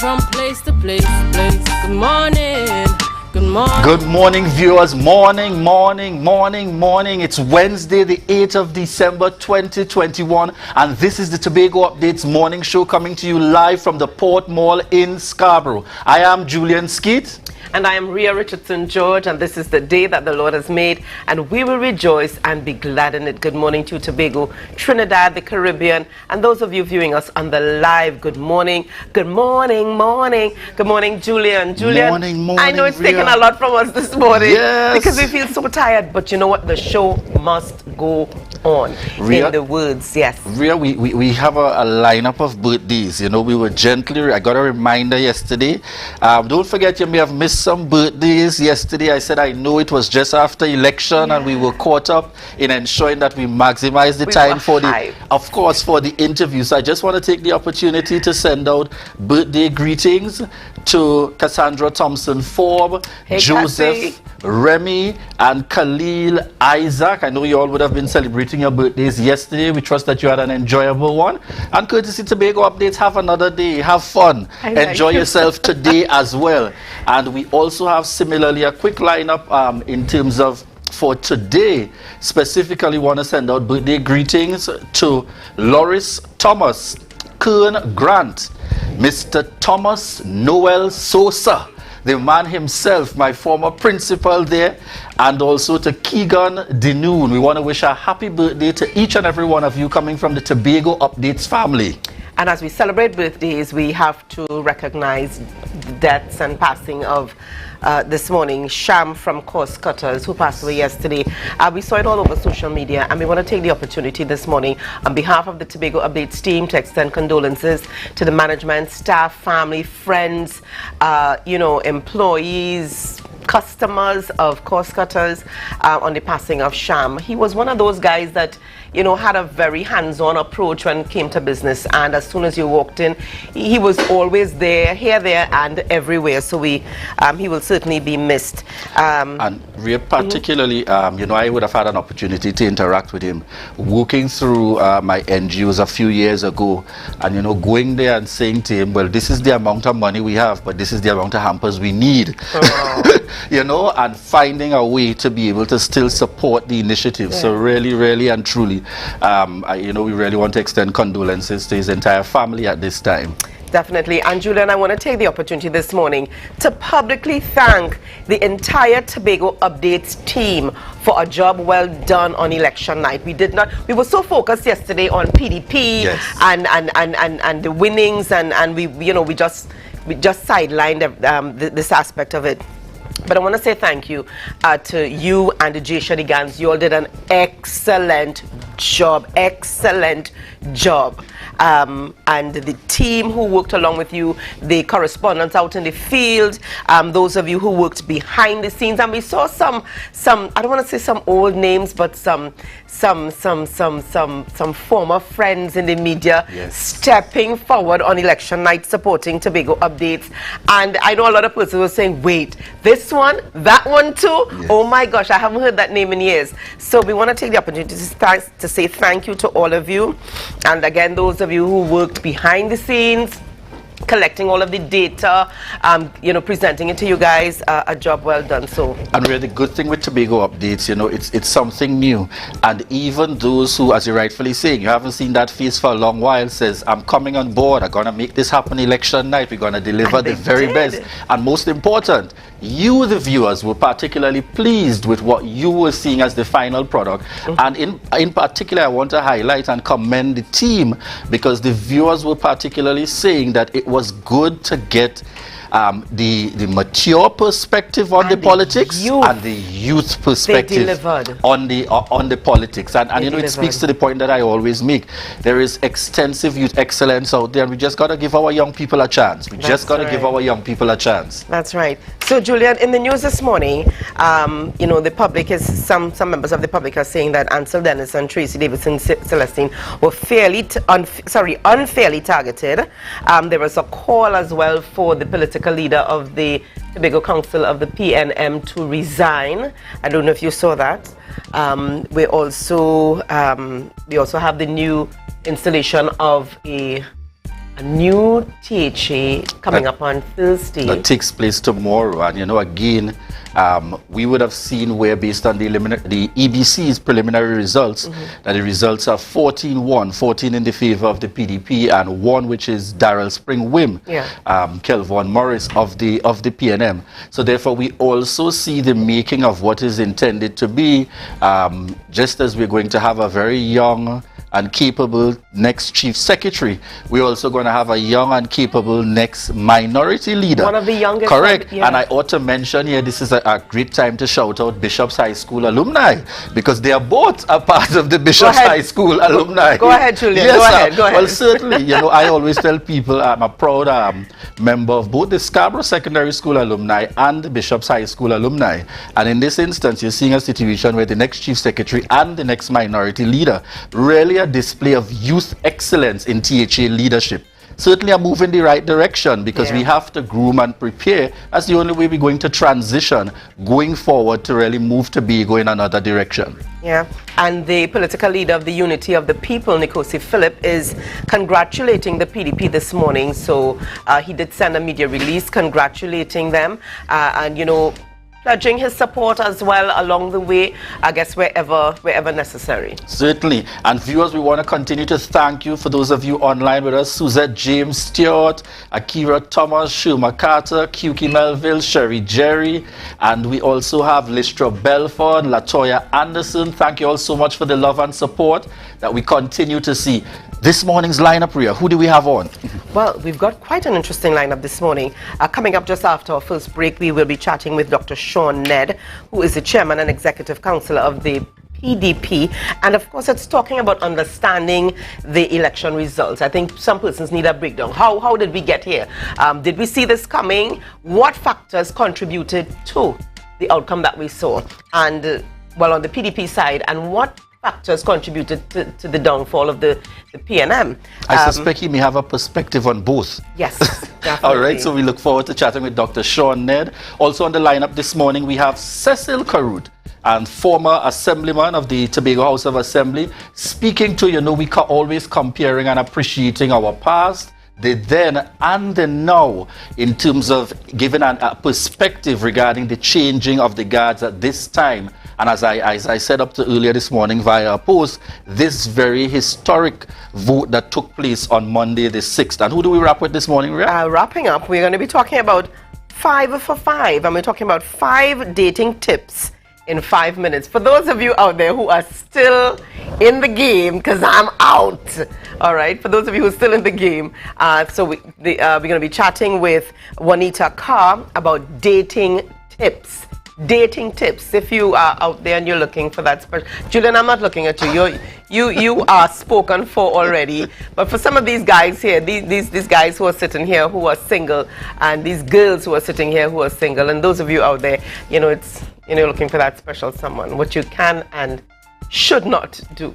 from place to place. Good morning. Good morning. Good morning, viewers. Morning. It's Wednesday, the 8th of December, 2021, and this is the Tobago Updates morning show coming to you live from the Port Mall in Scarborough. I am Julian Skeet. And I am Rhea Richardson George, and this is the day that the Lord has made, and we will rejoice and be glad in it. Good morning to Tobago, Trinidad, the Caribbean, and those of you viewing us on the live. Good morning. Good morning. Good morning, Julian. Morning, I know it's Rhea. taken a lot from us this morning. Yes. Because we feel so tired, but you know what? The show must go on. Rhea, in the words, yes. Rhea, we have a lineup of birthdays. You know, we were I got a reminder yesterday. Don't forget, you may have missed some birthdays yesterday. I said I know it was just after election, and we were caught up in ensuring that we maximize the time for the interview. So I just want to take the opportunity to send out birthday greetings to Cassandra Thompson Forbes, Joseph, Remy, and Khalil Isaac. I know you all would have been celebrating your birthdays yesterday. We trust that you had an enjoyable one. And courtesy Tobago Updates, have another day, have fun, enjoy yourself today as well. And we also have similarly a quick lineup in terms of for today. Specifically want to send out birthday greetings to Loris Thomas, Kern Grant, Mr. Thomas Noel Sosa, the man himself, my former principal there, and also to Keegan Denoon. We want to wish a happy birthday to each and every one of you coming from the Tobago Updates family. And as we celebrate birthdays, we have to recognize the deaths and passing of this morning, Sham from Course Cutters, who passed away yesterday. We saw it all over social media, and we want to take the opportunity this morning on behalf of the Tobago Updates team to extend condolences to the management, staff, family, friends, employees, customers of Course Cutters on the passing of Sham. He was one of those guys that, had a very hands-on approach when it came to business, and as soon as you walked in, he was always there, here, there, and everywhere. So he will certainly be missed. And Rhea, particularly, I would have had an opportunity to interact with him, walking through my NGOs a few years ago, and going there and saying to him, well, this is the amount of money we have, but this is the amount of hampers we need. And finding a way to be able to still support the initiative. So really and truly, we really want to extend condolences to his entire family at this time. Definitely. And Julian, I want to take the opportunity this morning to publicly thank the entire Tobago Updates team for a job well done on election night. We were so focused yesterday on PDP and the winnings, and we just sidelined this aspect of it. But I want to say thank you to you and the J. Shadigans. You all did an excellent job. And the team who worked along with you, the correspondents out in the field, those of you who worked behind the scenes, and we saw some I don't want to say some old names, but some former friends in the media stepping forward on election night supporting Tobago Updates. And I know a lot of persons were saying, wait, this one, that one too? Yes. Oh my gosh, I haven't heard that name in years. So we want to take the opportunity to say thank you to all of you. And again, those of you who worked behind the scenes, collecting all of the data, presenting it to you guys, a job well done. So, and really, the good thing with Tobago Updates, it's something new, and even those who, as you're rightfully saying, you haven't seen that face for a long while, says, I'm coming on board, I'm gonna make this happen election night, we're gonna deliver the very best. And most important, you, the viewers, were particularly pleased with what you were seeing as the final product. And in particular, I want to highlight and commend the team, because the viewers were particularly saying that it was good to get the mature perspective on the politics and the youth perspective on the politics. And it speaks to the point that I always make. There is extensive youth excellence out there, and we just got to give our young people a chance. We just got to give our young people a chance. That's right. So, Julian, in the news this morning, the public is, some members of the public are saying that Ansel Dennis and Tracy Davidson Celestine were unfairly targeted. There was a call as well for the political leader of the Tobago Council of the PNM to resign. I don't know if you saw that. We also have the new installation of a a new THA coming up on Thursday. That takes place tomorrow, and again, we would have seen where, based on the EBC's preliminary results, that the results are 14-1, 14 in the favor of the PDP, and 1 which is Darrell Spring Wim, Kelvon Morris of the PNM. So therefore, we also see the making of what is intended to be, just as we're going to have a very young and capable next chief secretary, we're also going to have a young and capable next minority leader. One of the youngest. Correct. And I ought to mention here, this is a great time to shout out Bishop's High School alumni, because they are both a part of the Bishop's High School alumni. Go ahead, Julian. Yes, Go ahead. Well, certainly, I always tell people I'm a proud member of both the Scarborough Secondary School alumni and the Bishop's High School alumni. And in this instance, you're seeing a situation where the next chief secretary and the next minority leader really a display of youth excellence in THA leadership. Certainly a move in the right direction, because we have to groom and prepare. That's the only way we're going to transition going forward to really move Tobago in another direction. Yeah, and the political leader of the Unity of the People, Nkosi Philip, is congratulating the PDP this morning. So he did send a media release congratulating them and, pledging his support as well along the way, I guess, wherever necessary. Certainly. And viewers, we want to continue to thank you for those of you online with us: Suzette James Stewart, Akira Thomas, Shuma Carter, Kuki Melville, Sherry Jerry, and we also have Listra Belford, Latoya Anderson. Thank you all so much for the love and support that we continue to see. This morning's lineup, Ria, who do we have on? Well, we've got quite an interesting lineup this morning. Coming up just after our first break, we will be chatting with Dr. Sean Ned, who is the chairman and executive councillor of the PDP. And of course, it's talking about understanding the election results. I think some persons need a breakdown. How did we get here? Did we see this coming? What factors contributed to the outcome that we saw? And, well, on the PDP side, and what factors contributed to the downfall of the PNM. I suspect he may have a perspective on both. Yes, definitely. All right, so we look forward to chatting with Dr. Sean Ned. Also on the lineup this morning, we have Cecil Carut, and former assemblyman of the Tobago House of Assembly, speaking to, we always comparing and appreciating our past, the then and the now, in terms of giving a perspective regarding the changing of the guards at this time. And as I said up to earlier this morning via a post, this very historic vote that took place on Monday the 6th. And who do we wrap with this morning, Ria? Wrapping up, we're going to be talking about 5 for 5. And we're talking about 5 dating tips in 5 minutes. For those of you out there who are still in the game, because I'm out. All right, for those of you who are still in the game, so we're going to be chatting with Juanita Carr about dating tips. Dating tips. If you are out there and you're looking for that special, Julian, I'm not looking at you. You are spoken for already. But for some of these guys here, these guys who are sitting here who are single, and these girls who are sitting here who are single, and those of you out there, it's looking for that special someone. What you can and should not do.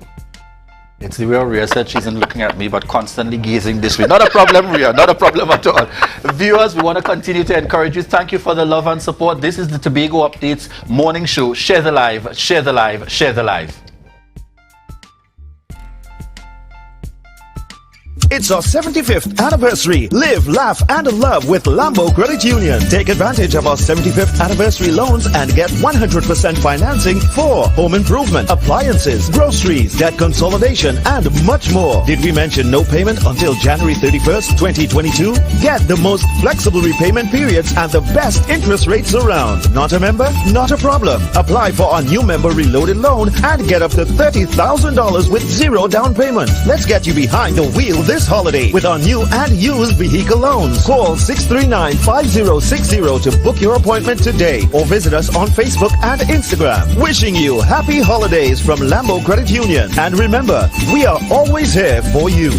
It's the way Ria said she isn't looking at me, but constantly gazing this way. Not a problem, Ria. Not a problem at all. Viewers, we want to continue to encourage you. Thank you for the love and support. This is the Tobago Updates morning show. Share the live, share the live, share the live. It's our 75th anniversary. Live, laugh, and love with Lambo Credit Union. Take advantage of our 75th anniversary loans and get 100% financing for home improvement, appliances, groceries, debt consolidation, and much more. Did we mention no payment until January 31st, 2022? Get the most flexible repayment periods and the best interest rates around. Not a member? Not a problem. Apply for our new member reloaded loan and get up to $30,000 with zero down payment. Let's get you behind the wheel this holiday with our new and used vehicle loans. Call 639-5060 to book your appointment today or visit us on Facebook and Instagram. Wishing you happy holidays from Lambo Credit Union. And remember, we are always here for you.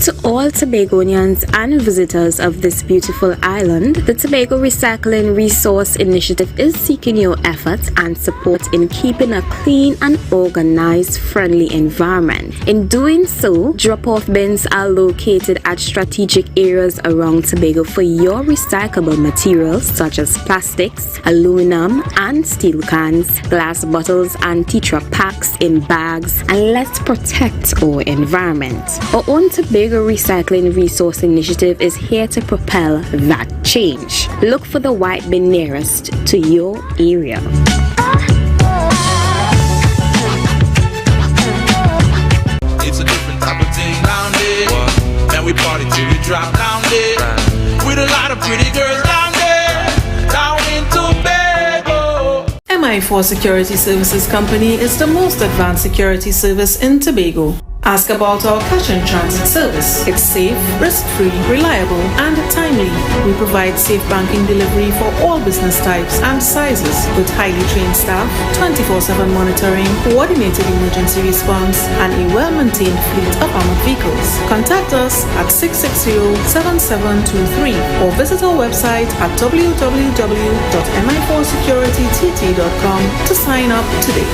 To all Tobagonians and visitors of this beautiful island, the Tobago Recycling Resource Initiative is seeking your efforts and support in keeping a clean and organized, friendly environment. In doing so, drop-off bins are located at strategic areas around Tobago for your recyclable materials such as plastics, aluminum and steel cans, glass bottles and Tetra packs in bags, and let's protect our environment. Our own Tobago Tobago Recycling Resource Initiative is here to propel that change. Look for the white bin nearest to your area. It's a different type of thing down there. And we party till we drop down there. With a lot of pretty girls down there. Down in Tobago. MI4 Security Services Company is the most advanced security service in Tobago. Ask about our cash and transit service. It's safe, risk-free, reliable, and timely. We provide safe banking delivery for all business types and sizes with highly trained staff, 24/7 monitoring, coordinated emergency response, and a well-maintained fleet of armored vehicles. Contact us at 660-7723 or visit our website at www.mi4securitytt.com to sign up today.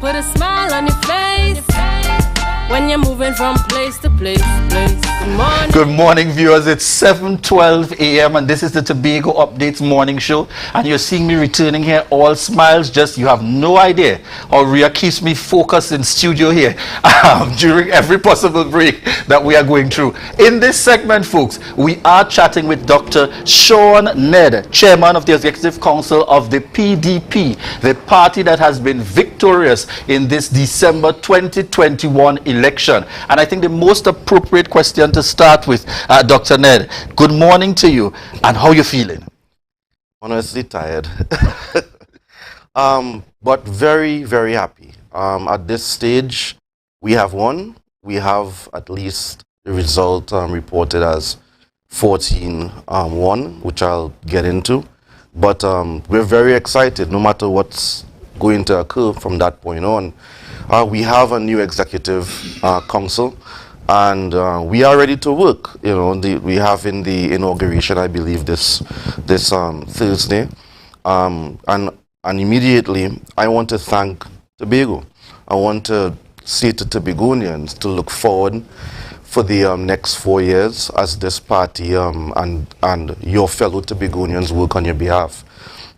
Put a smile on your face when you're moving from place to place. Good morning. Good morning, viewers. It's 7:12 a.m. and this is the Tobago Updates morning show. And you're seeing me returning here, all smiles. Just you have no idea how Rhea keeps me focused in studio here during every possible break that we are going through. In this segment, folks, we are chatting with Dr. Sean Ned, Chairman of the Executive Council of the PDP, the party that has been victorious in this December 2021 election. And I think the most appropriate question to start with, Dr. Ned, good morning to you, and how you feeling? Honestly tired, but very, very happy. At this stage, we have won. We have at least the result reported as 14-1, which I'll get into. But we're very excited, no matter what's going to occur from that point on. We have a new executive council, and we are ready to work. You know, we have in the inauguration, I believe, this Thursday, and immediately I want to thank Tobago. I want to say to Tobagonians to look forward for the next 4 years as this party and your fellow Tobagonians work on your behalf.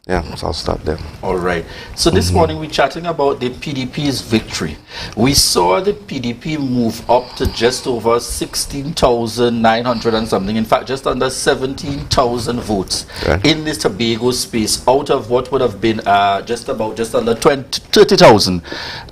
Yeah, so I'll start there. All right. So this morning we're chatting about the PDP's victory. We saw the PDP move up to just over 16,900 and something. In fact, just under 17,000 votes in this Tobago space, out of what would have been just under 30,000,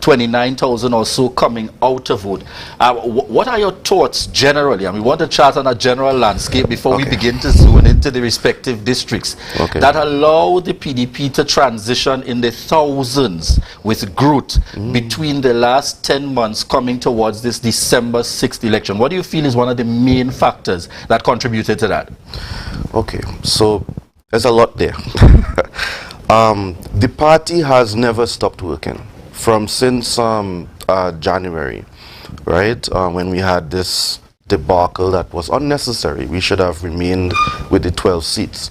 29,000 or so coming out to vote. What are your thoughts generally? And we want to chat on a general landscape before we begin to zone into the respective districts that allow the PDP to transition in the thousands with growth between the last 10 months coming towards this December 6th election. What do you feel is one of the main factors that contributed to that? Okay, so there's a lot there. The party has never stopped working from since January, right? When we had this debacle that was unnecessary. We should have remained with the 12 seats.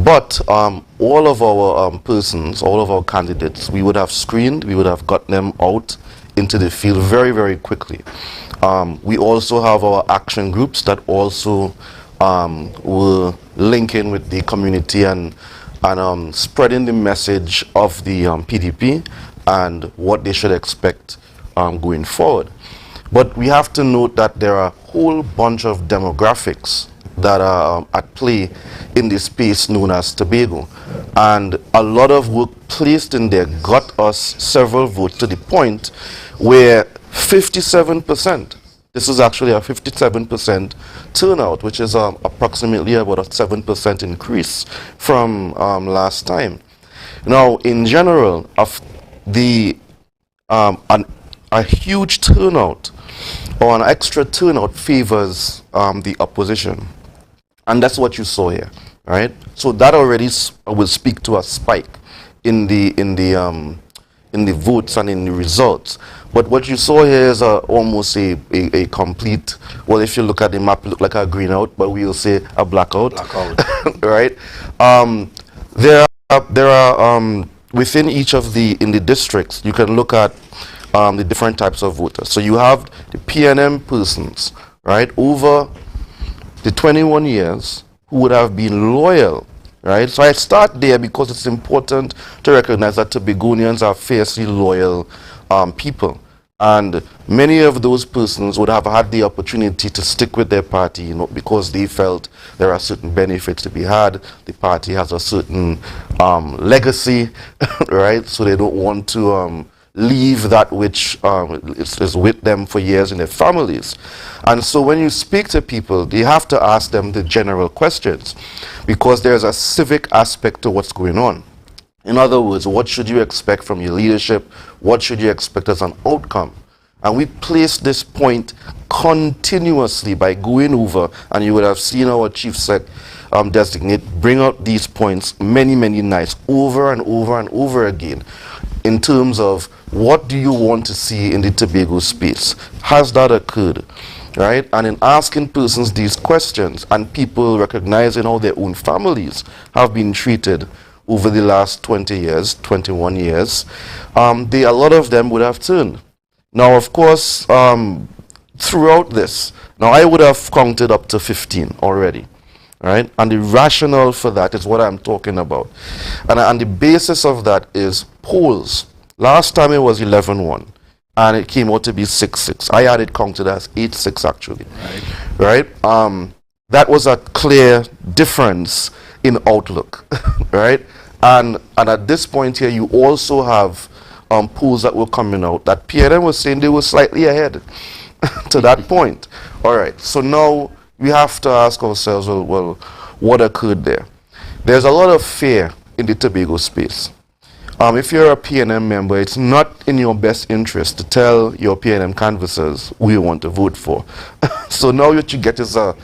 But all of our persons, all of our candidates, we would have screened, we would have got them out into the field very, very quickly. We also have our action groups that also were linking with the community and spreading the message of the PDP and what they should expect going forward. But we have to note that there are a whole bunch of demographics that are at play in the space known as Tobago. And a lot of work placed in there got us several votes to the point where 57%, this is actually a 57% turnout, which is approximately about a 7% increase from last time. Now, in general, of the a huge turnout or an extra turnout favors the opposition, and that's what you saw here, right? So that already will speak to a spike in the votes and in the results. But what you saw here is almost a complete, well, if you look at the map, it look like a green out, but we'll say a blackout. Right? There are within each of the districts, you can look at the different types of voters. So you have the PNM persons, right, over the 21 years who would have been loyal, right? So I start there because it's important to recognize that Tobagonians are fiercely loyal people. And many of those persons would have had the opportunity to stick with their party, you know, because they felt there are certain benefits to be had. The party has a certain legacy, right? So they don't want to leave that which is with them for years in their families. And so when you speak to people, you have to ask them the general questions, because there's a civic aspect to what's going on. In other words, what should you expect from your leadership? What should you expect as an outcome? And we place this point continuously by going over, and you would have seen our chief sec designate bring out these points many, many nights over and over and over again, in terms of what do you want to see in the Tobago space? Has that occurred? Right? And in asking persons these questions, and people recognizing how their own families have been treated over the last 20 years, 21 years, a lot of them would have turned. Now, of course, throughout this, now I would have counted up to 15 already, right? And the rationale for that is what I'm talking about. And the basis of that is polls. Last time it was 11-1, and it came out to be 6-6. I had it counted as 8-6 actually, right? That was a clear difference in outlook, right? And at this point here, you also have polls that were coming out that PNM was saying they were slightly ahead to that point. All right, so now we have to ask ourselves, well, what occurred there? There's a lot of fear in the Tobago space. If you're a PNM member, it's not in your best interest to tell your PNM canvassers who you want to vote for. So now what you get is a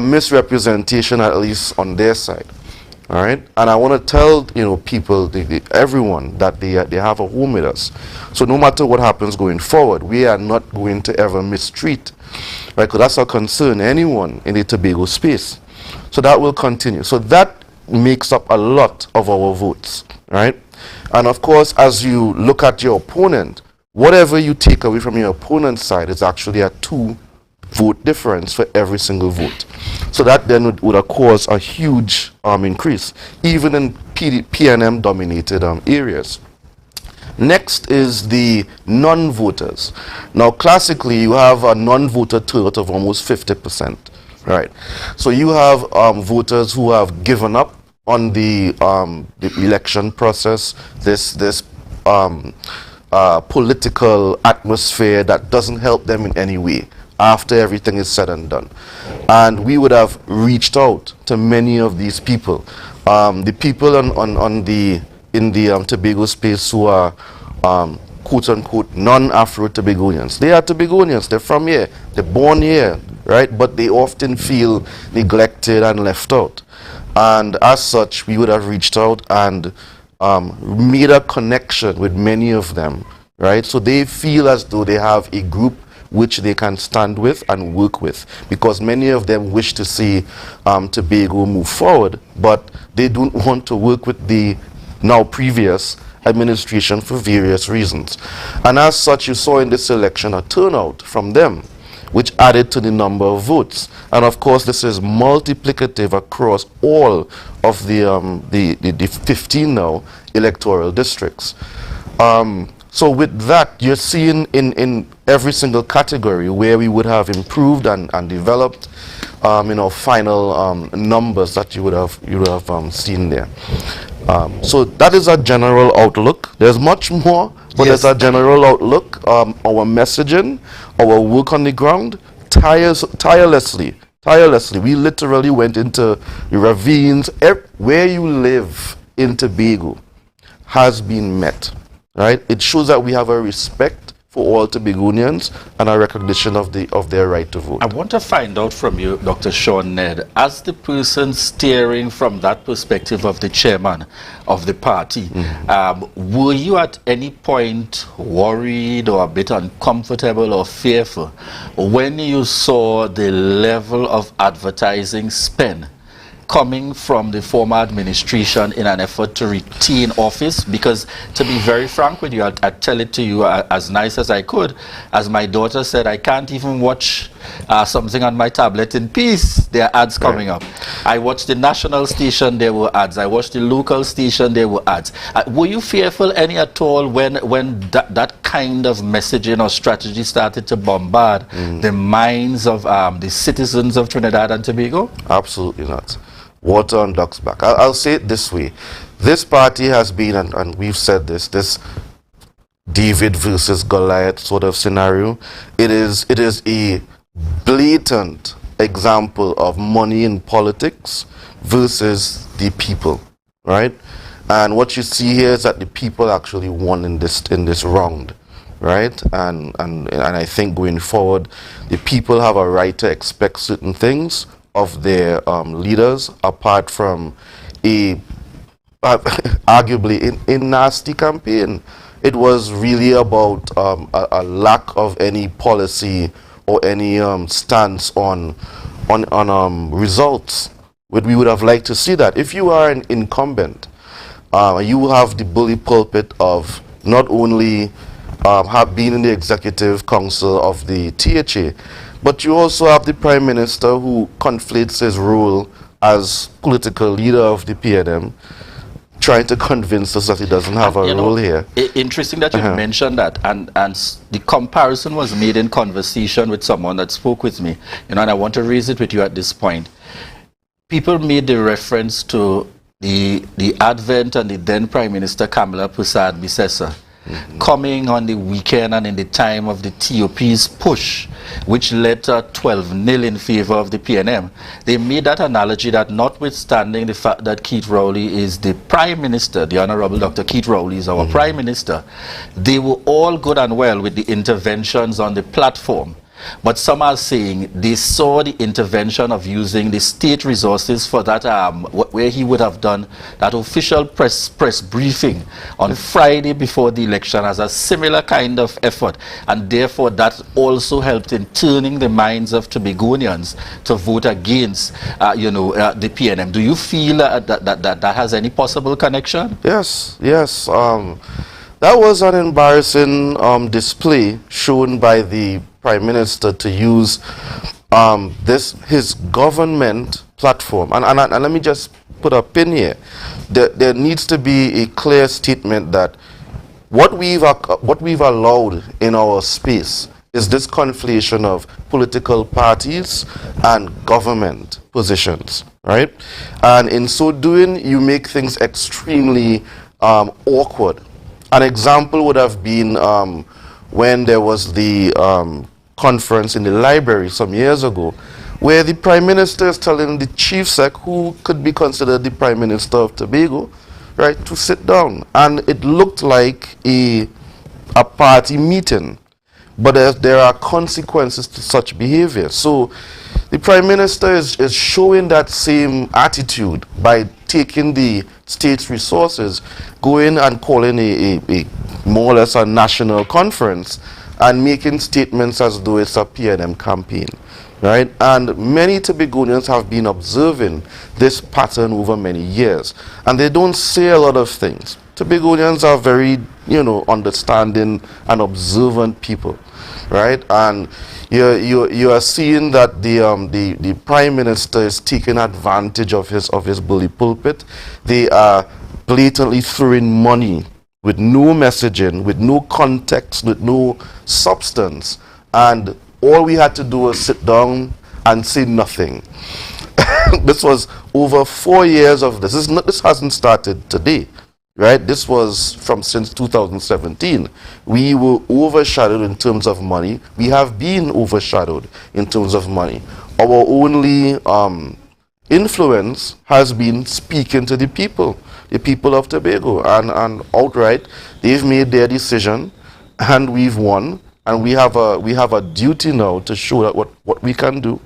misrepresentation, at least on their side. All right, and I want to tell people, everyone, that they have a home with us. So no matter what happens going forward, we are not going to ever mistreat, right? Because that's a concern, anyone in the Tobago space. So that will continue. So that makes up a lot of our votes, right? And of course, as you look at your opponent, whatever you take away from your opponent's side is actually a 2-vote difference for every single vote. So that then would cause a huge increase, even in PNM dominated areas. Next is the non-voters. Now classically, you have a non-voter turnout of almost 50%, right? So you have voters who have given up on the election process, this political atmosphere that doesn't help them in any way after everything is said and done. And we would have reached out to many of these people. The people in the Tobago space who are quote-unquote non-Afro-Tobagonians. They are Tobagonians, they're from here, they're born here, right? But they often feel neglected and left out. And as such, we would have reached out and made a connection with many of them, right? So they feel as though they have a group which they can stand with and work with, because many of them wish to see Tobago move forward, but they don't want to work with the now previous administration for various reasons. And as such, you saw in this election a turnout from them, which added to the number of votes. And of course, this is multiplicative across all of the 15 now electoral districts. So with that, you're seeing in every single category where we would have improved and developed, final numbers that you would have seen there. So that is a general outlook. There's much more, but there's a general outlook. Our messaging, our work on the ground, tirelessly. We literally went into ravines. Where you live in Tobago has been met. Right? It shows that we have a respect for all Tobagonians and a recognition of their right to vote. I want to find out from you, Dr. Sean Ned, as the person steering from that perspective of the chairman of the party, were you at any point worried or a bit uncomfortable or fearful when you saw the level of advertising spend coming from the former administration in an effort to retain office? Because to be very frank with you, I'd tell it to you as nice as I could. As my daughter said, I can't even watch something on my tablet in peace, there are ads coming up. I watched the national station, there were ads. I watched the local station, there were ads. Were you fearful any at all when that kind of messaging or strategy started to bombard the minds of the citizens of Trinidad and Tobago? Absolutely not. Water on ducks back. I'll say it this way. This party has been, and we've said this David versus Goliath sort of scenario. It is a blatant example of money in politics versus the people, right? And what you see here is that the people actually won in this round, right? And I think going forward, the people have a right to expect certain things of their leaders, apart from a arguably a nasty campaign. It was really about a lack of any policy or any stance on results. We would have liked to see that. If you are an incumbent, you have the bully pulpit of not only have been in the executive council of the THA, but you also have the Prime Minister who conflates his role as political leader of the PNM, trying to convince us that he doesn't have a role here. Interesting that you mentioned that, and the comparison was made in conversation with someone that spoke with me, and I want to raise it with you at this point. People made the reference to the advent and the then Prime Minister Kamala Persad-Bissessar coming on the weekend and in the time of the TOP's push, which led to 12-0 in favor of the PNM. They made that analogy that notwithstanding the fact that Keith Rowley is the Prime Minister, the Honorable Dr. Keith Rowley is our Prime Minister, they were all good and well with the interventions on the platform. But some are saying they saw the intervention of using the state resources for that, where he would have done that official press briefing on Friday before the election as a similar kind of effort. And therefore, that also helped in turning the minds of Tobagonians to vote against, the PNM. Do you feel that has any possible connection? Yes. That was an embarrassing display shown by the Prime Minister to use his government platform. And let me just put a pin here. There needs to be a clear statement that what we've allowed in our space is this conflation of political parties and government positions, right? And in so doing, you make things extremely awkward. An example would have been when there was the conference in the library some years ago, where the Prime Minister is telling the Chief Sec, who could be considered the Prime Minister of Tobago, right, to sit down. And it looked like a party meeting. But there are consequences to such behavior. So the Prime Minister is showing that same attitude by taking the state's resources, going and calling a more or less a national conference and making statements as though it's a PNM campaign, right? And many Tobagonians have been observing this pattern over many years, and they don't say a lot of things. Tobagonians are very, understanding and observant people, right? And you are seeing that the Prime Minister is taking advantage of his bully pulpit. They are blatantly throwing money with no messaging, with no context, with no substance, and all we had to do was sit down and say nothing. This was over 4 years of this. This hasn't started today, right? This was from since 2017. We were overshadowed in terms of money. We have been overshadowed in terms of money. Our only influence has been speaking to the people of Tobago, and outright they've made their decision, and we've won, and we have a duty now to show that what we can do,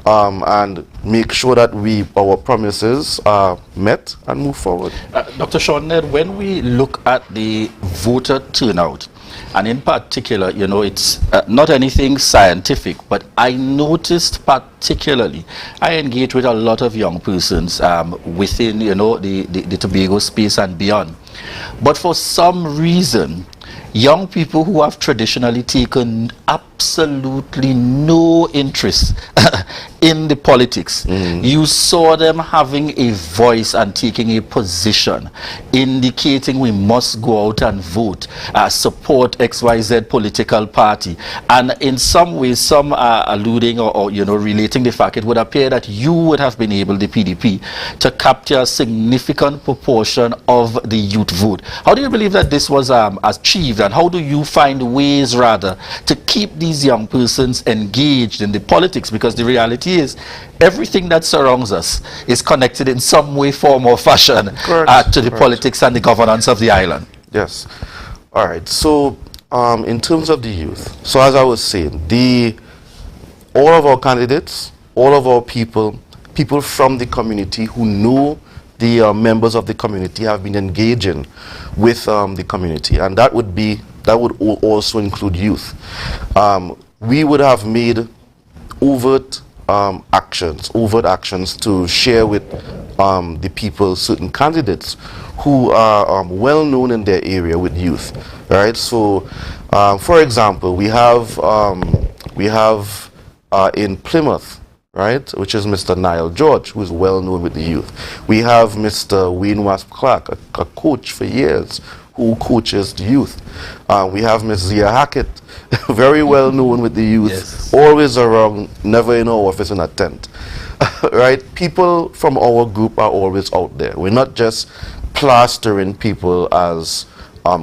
and make sure that our promises are met and move forward. Dr. Sean Ned, when we look at the voter turnout, and in particular, it's not anything scientific, but I noticed particularly, I engage with a lot of young persons within, the Tobago space and beyond. But for some reason, young people who have traditionally taken absolutely no interest in the politics. You saw them having a voice and taking a position, indicating we must go out and vote, support XYZ political party. And in some ways, some are alluding or relating the fact it would appear that you would have been able, the PDP, to capture a significant proportion of the youth vote. How do you believe that this was achieved, and how do you find ways rather to keep these young persons engaged in the politics? Because the reality is everything that surrounds us is connected in some way, form or fashion to the politics and the governance of the island. Yes. All right. So in terms of the youth, so as I was saying, all of our candidates, all of our people from the community who know the members of the community have been engaging with the community, and that would also include youth. We would have made overt actions to share with the people certain candidates who are well known in their area with youth, right? So, for example, we have in Plymouth, right, which is Mr. Niall George, who is well known with the youth. We have Mr. Wayne Wasp Clark, a coach for years, who coaches the youth. We have Ms. Zia Hackett, very well known with the youth, yes. Always around, never in our office in a tent. Right? People from our group are always out there. We're not just plastering people as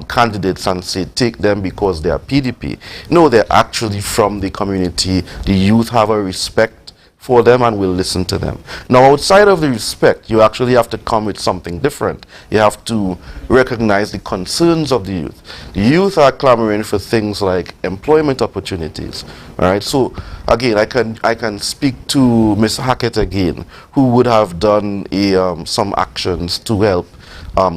candidates and say take them because they are PDP. No, they're actually from the community. The youth have a respect for them and will listen to them. Now, outside of the respect, you actually have to come with something different. You have to recognize the concerns of the youth. The youth are clamoring for things like employment opportunities. All right. So again, I can speak to Ms. Hackett again, who would have done some actions to help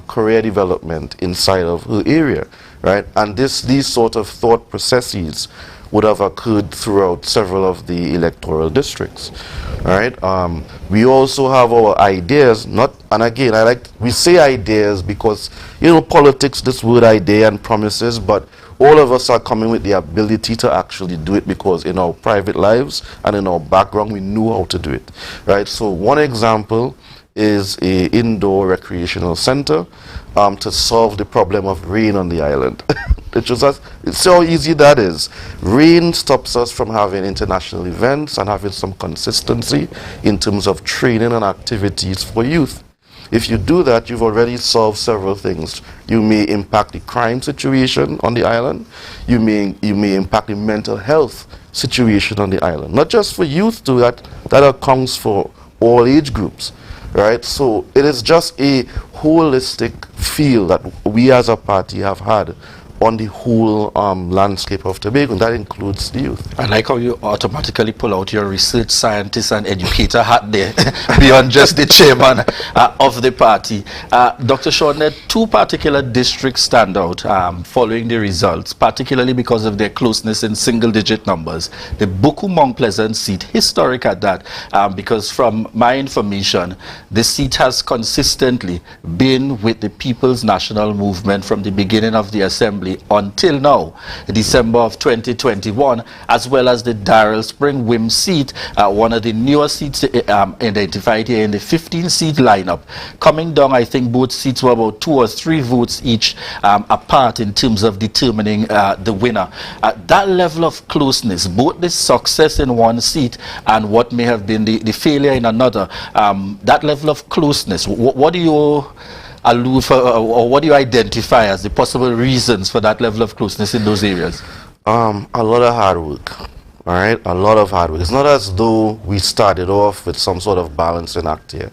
career development inside of her area, right? And these sort of thought processes would have occurred throughout several of the electoral districts, right? We also have our ideas, and again, we say ideas because, politics, this word idea and promises, but all of us are coming with the ability to actually do it because in our private lives and in our background, we know how to do it, right? So one example is a indoor recreational center to solve the problem of rain on the island. It's how easy that is. Rain stops us from having international events and having some consistency in terms of training and activities for youth. If you do that, you've already solved several things. You may impact the crime situation on the island. You may impact the mental health situation on the island. Not just for youth, too, that accounts for all age groups. Right, so it is just a holistic feel that we as a party have had on the whole landscape of Tobago, and that includes the youth. I like how you automatically pull out your research scientist and educator hat there, beyond just the chairman of the party. Dr. Shortnet, two particular districts stand out following the results, particularly because of their closeness in single-digit numbers. The Buku Mount Pleasant seat, historic at that, because from my information, the seat has consistently been with the People's National Movement from the beginning of the assembly until now, December of 2021, as well as the Darrell Spring Wim seat, one of the newer seats identified here in the 15-seat lineup. Coming down, I think both seats were about 2 or 3 votes each apart in terms of determining the winner. That level of closeness, both the success in one seat and what may have been the failure in another, that level of closeness, what do you allude for, or what do you identify as the possible reasons for that level of closeness in those areas? A lot of hard work, all right? A lot of hard work. It's not as though we started off with some sort of balancing act here.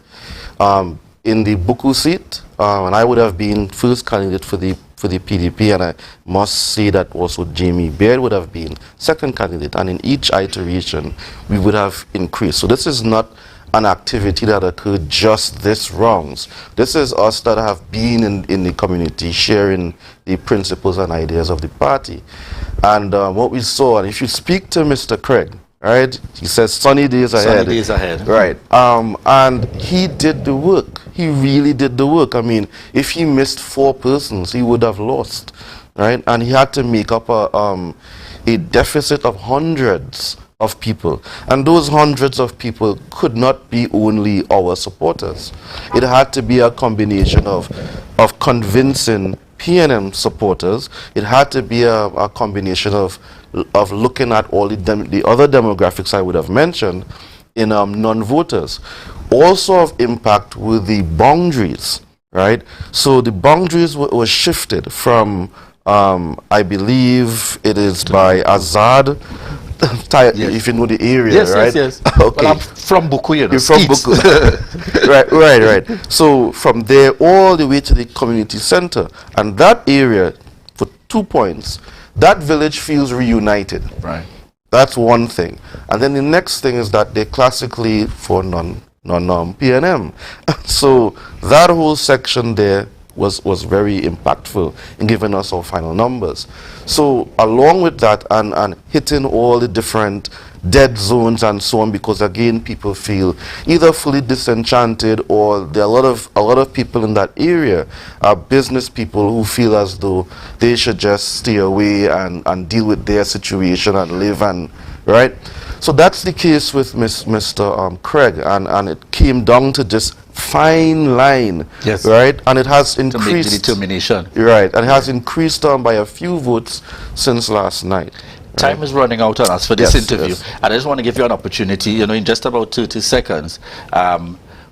In the Buku seat, and I would have been first candidate for the PDP, and I must say that also Jamie Baird would have been second candidate, and in each iteration, we would have increased. So this is not an activity that occurred just this rounds. This is us that have been in the community sharing the principles and ideas of the party. And what we saw, and if you speak to Mr. Craig, right, he says sunny days ahead. Sunny days ahead. Right. And he did the work. He really did the work. I mean, if he missed 4 persons, he would have lost. right? And he had to make up a deficit of hundreds of people. And those hundreds of people could not be only our supporters. It had to be a combination of convincing PNM supporters. It had to be a combination of looking at all the other demographics I would have mentioned in non-voters. Also of impact were the boundaries, right? So the boundaries were shifted from, I believe it is by Azad, if you know the area, right? Yes. Okay. Well, I'm from Buku, you know. You're from Buku. right. So from there all the way to the community center, and that area, for 2 points, that village feels reunited. Right. That's one thing. And then the next thing is that they classically for non-PNM. So that whole section there was very impactful in giving us our final numbers. So along with that and hitting all the different dead zones and so on, because again people feel either fully disenchanted, or there are a lot of people in that area are business people who feel as though they should just stay away and deal with their situation and live, and right. So that's the case with Mr. Craig, and it came down to this fine line, yes, right? And it has increased to make the determination, right? And it has increased by a few votes since last night. Time is running out on us for this interview. Yes. And I just want to give you an opportunity, you know, in just about 30 seconds.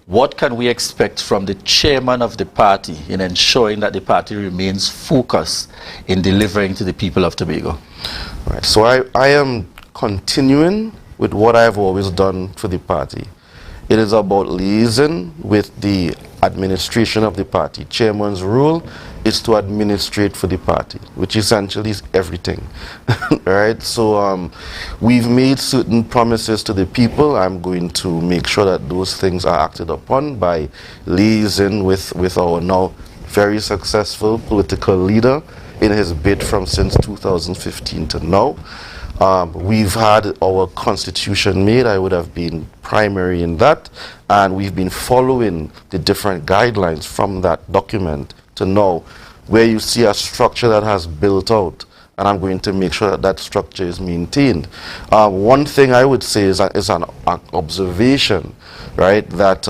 What can we expect from the chairman of the party in ensuring that the party remains focused in delivering to the people of Tobago? Right. So I am continuing with what I've always done for the party. It is about liaison with the administration of the party. Chairman's role is to administrate for the party, which essentially is everything. Right? So we've made certain promises to the people. I'm going to make sure that those things are acted upon by liaison with our now very successful political leader in his bid from since 2015 to now. We've had our constitution made. I would have been primary in that, and we've been following the different guidelines from that document to now where you see a structure that has built out, and I'm going to make sure that that structure is maintained. One thing I would say is an observation, right, that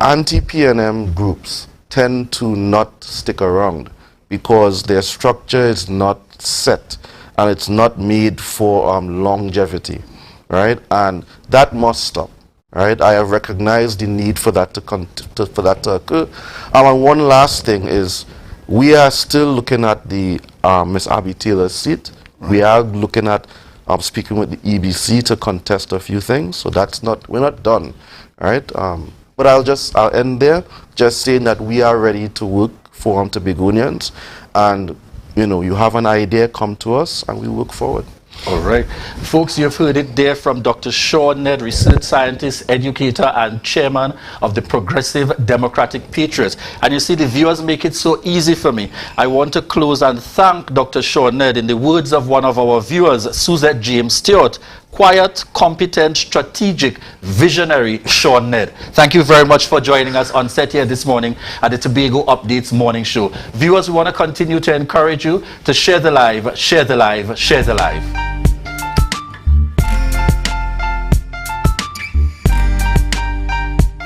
anti-PNM groups tend to not stick around because their structure is not set and it's not made for longevity, right? And that must stop, right? I have recognized the need for that to occur. And one last thing is, we are still looking at the Miss Abby Taylor's seat. Right. We are looking at speaking with the EBC to contest a few things. So we're not done, right? But I'll end there, just saying that we are ready to work for Tobagonians, and you know, you have an idea, come to us, and we work forward. All right. Folks, you've heard it there from Dr. Sean Ned, research scientist, educator, and chairman of the Progressive Democratic Patriots. And you see, the viewers make it so easy for me. I want to close and thank Dr. Sean Ned. In the words of one of our viewers, Suzette James Stewart, quiet, competent, strategic, visionary Sean Ned. Thank you very much for joining us on set here this morning at the Tobago Updates Morning Show. Viewers, we want to continue to encourage you to share the live, share the live, share the live.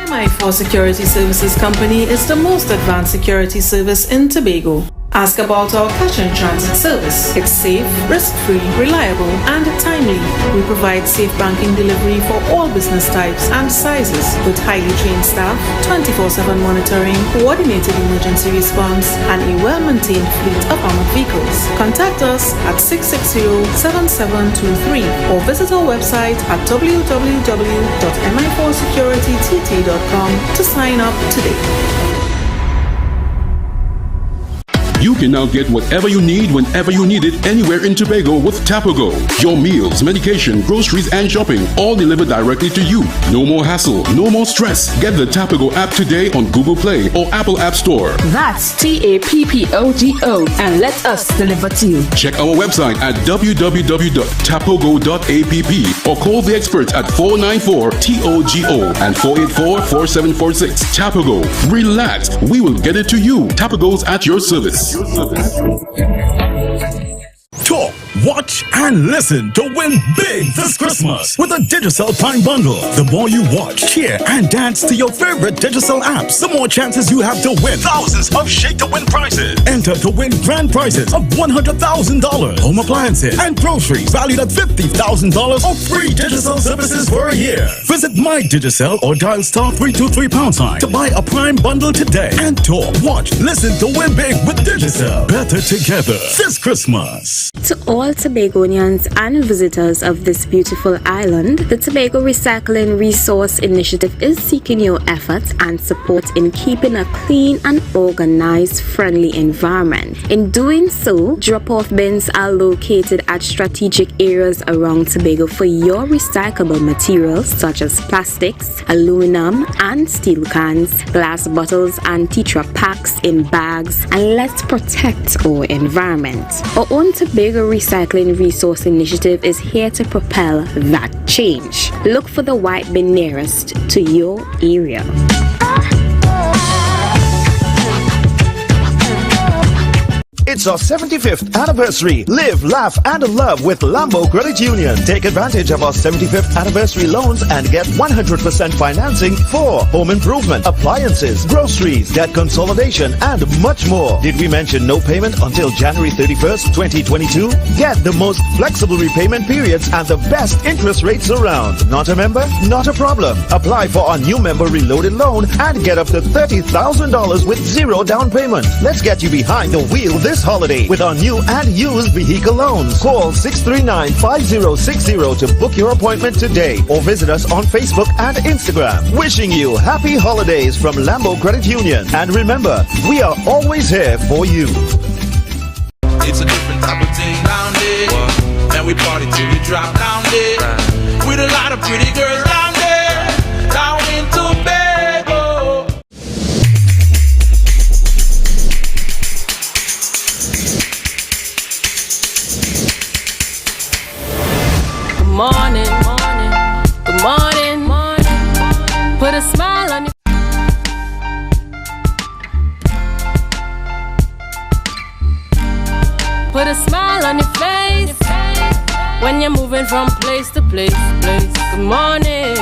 MI4 Security Services Company is the most advanced security service in Tobago. Ask about our cash and transit service. It's safe, risk-free, reliable, and timely. We provide safe banking delivery for all business types and sizes with highly trained staff, 24/7 monitoring, coordinated emergency response, and a well-maintained fleet of armored vehicles. Contact us at 660-7723 or visit our website at www.mi4securitytt.com to sign up today. You can now get whatever you need whenever you need it anywhere in Tobago with Tobago. Your meals, medication, groceries, and shopping all delivered directly to you. No more hassle, no more stress. Get the Tobago app today on Google Play or Apple App Store. That's TAPPOGO, and let us deliver to you. Check our website at www.tapogo.app or call the experts at 494-TOGO and 484-4746. Tobago. Relax, we will get it to you. Tobago's at your service. Talk, watch, and listen to win big this Christmas with a Digicel Prime Bundle. The more you watch, hear, and dance to your favorite Digicel apps, the more chances you have to win thousands of Shake to Win prizes. Enter to win grand prizes of $100,000, home appliances, and groceries valued at $50,000 or free Digicel services for a year. Visit My Digicel or dial *323# to buy a Prime Bundle today. And talk, watch, listen to win big with Digicel. Better together this Christmas. To all Tobagonians and visitors of this beautiful island, the Tobago Recycling Resource Initiative is seeking your efforts and support in keeping a clean and organized, friendly environment. In doing so, drop-off bins are located at strategic areas around Tobago for your recyclable materials such as plastics, aluminum and steel cans, glass bottles and tetra packs in bags, and let's protect our environment. Our own Tobago Recycling Resource Initiative is here to propel that change. Look for the white bin nearest to your area. It's our 75th anniversary. Live, laugh, and love with Lambo Credit Union. Take advantage of our 75th anniversary loans and get 100% financing for home improvement, appliances, groceries, debt consolidation, and much more. Did we mention no payment until January 31st, 2022? Get the most flexible repayment periods and the best interest rates around. Not a member? Not a problem. Apply for our new member reloaded loan and get up to $30,000 with zero down payment. Let's get you behind the wheel this holiday with our new and used vehicle loans. Call 639-5060 to book your appointment today or visit us on Facebook and Instagram. Wishing you happy holidays from Lambo Credit Union. And remember, we are always here for you. It's a different type of thing down there. And we party till we drop down there. With a lot of pretty girls down there. Down in Tobago. Morning, morning, good morning, morning. Put a smile on your Put a smile on your face when you're moving from place to place. Good morning,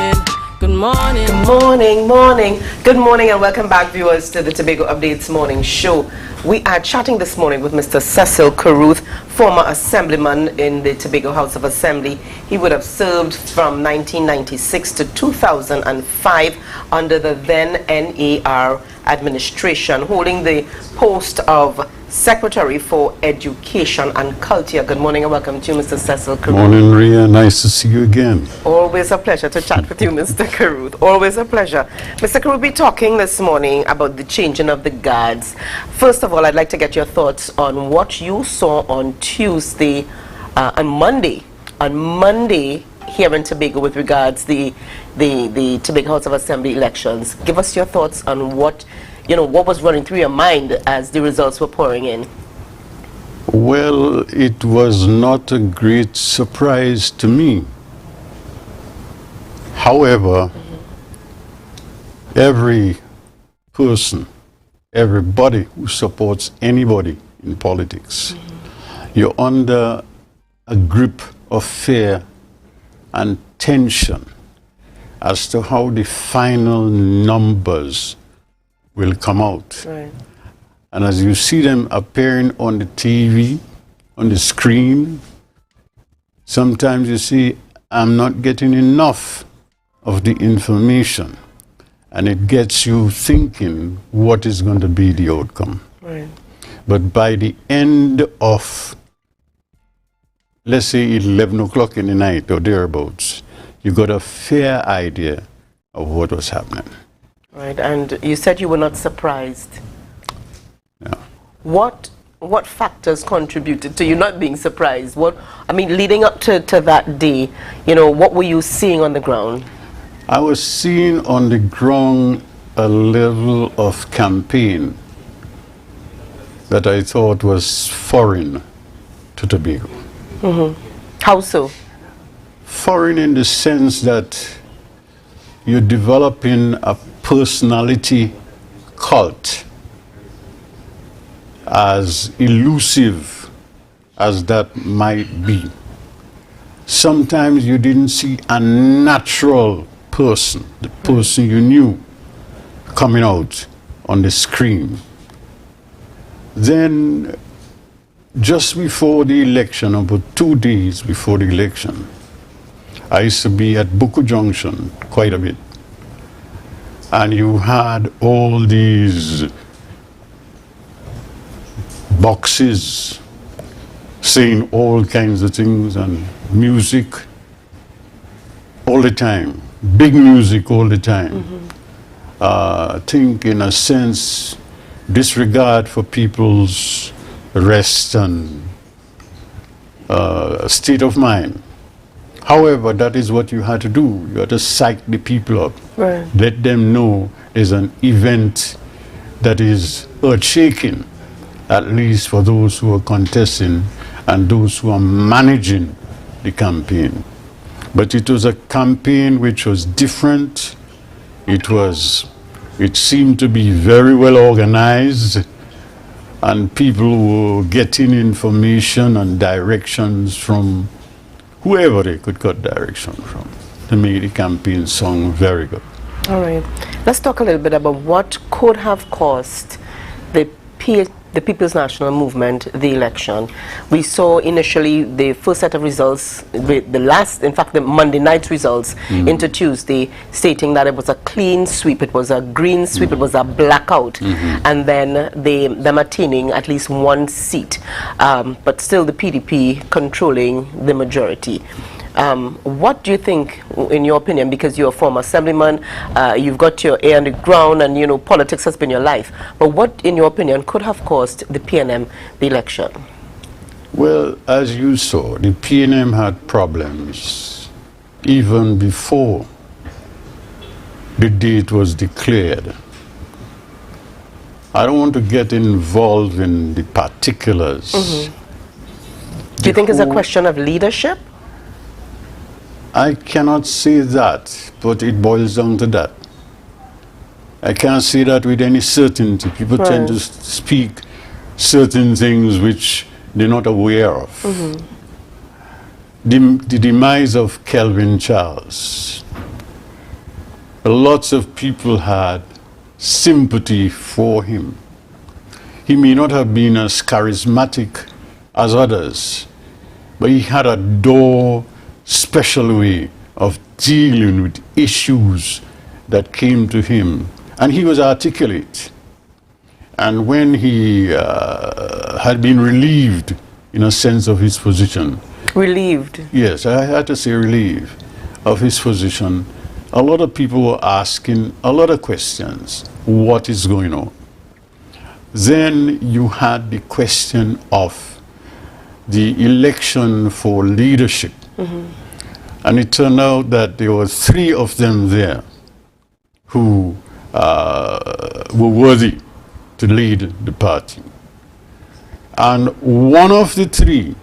good morning. Good morning, morning. Good morning and welcome back, viewers, to the Tobago Updates Morning Show. We are chatting this morning with Mr. Cecil Caruth, former assemblyman in the Tobago House of Assembly. He would have served from 1996 to 2005 under the then NAR administration, holding the post of Secretary for Education and Culture. Good morning and welcome to you, Mr. Cecil Caruth. Morning, Ria. Nice to see you again. Always a pleasure to chat with you, Mr. Caruth. Always a pleasure. Mr. Caruth, we're talking this morning about the changing of the guards. First of all, I'd like to get your thoughts on what you saw on Tuesday, on Monday here in Tobago with regards the Tobago House of Assembly elections. Give us your thoughts on what was running through your mind as the results were pouring in. Well, it was not a great surprise to me. However, every person, everybody who supports anybody in politics, you're under a grip of fear and tension as to how the final numbers will come out. Right. And as you see them appearing on the TV, on the screen, sometimes you see, I'm not getting enough of the information. And it gets you thinking what is going to be the outcome. Right. But by the end of, let's say 11 o'clock in the night or thereabouts, you got a fair idea of what was happening. Right, and you said you were not surprised. Yeah. What factors contributed to you not being surprised? Leading up to that day, what were you seeing on the ground? I was seeing on the ground a level of campaign that I thought was foreign to Tobago. Mm-hmm. How so? Foreign in the sense that you're developing a personality cult. as elusive as that might be, sometimes you didn't see a natural person, the person you knew, coming out on the screen. Then, just before the election, about 2 days before the election, I used to be at Buku Junction quite a bit. And you had all these boxes saying all kinds of things and music all the time, big music all the time. I think in a sense, disregard for people's rest and state of mind. However, that is what you had to do. You had to psych the people up. Right. Let them know there's an event that is earth-shaking, at least for those who are contesting and those who are managing the campaign. But it was a campaign which was different. It seemed to be very well organized, and people were getting information and directions from whoever they could get direction from to make the campaign sound very good. All right. Let's talk a little bit about what could have caused the People's National Movement the election. We saw initially the first set of results, the Monday night's results into Tuesday, stating that it was a clean sweep, it was a green sweep, it was a blackout, and then them attaining at least one seat, but still the PDP controlling the majority. What do you think, in your opinion, because you're a former assemblyman, you've got your ear on the ground, and you know politics has been your life, but what, in your opinion, could have caused the PNM the election? Well, as you saw, the PNM had problems even before the date was declared. I don't want to get involved in the particulars. Do you think it's a question of leadership? I cannot say that, but it boils down to that. I can't say that with any certainty. People tend to speak certain things which they're not aware of. The demise of Kelvin Charles, lots of people had sympathy for him. He may not have been as charismatic as others, but he had a special way of dealing with issues that came to him, and he was articulate. And when he had been relieved, in a sense, of his position. Relieved? Yes, I had to say relieved of his position. A lot of people were asking a lot of questions. What is going on? Then you had the question of the election for leadership. And it turned out that there were 3 of them there who were worthy to lead the party. And one of the 3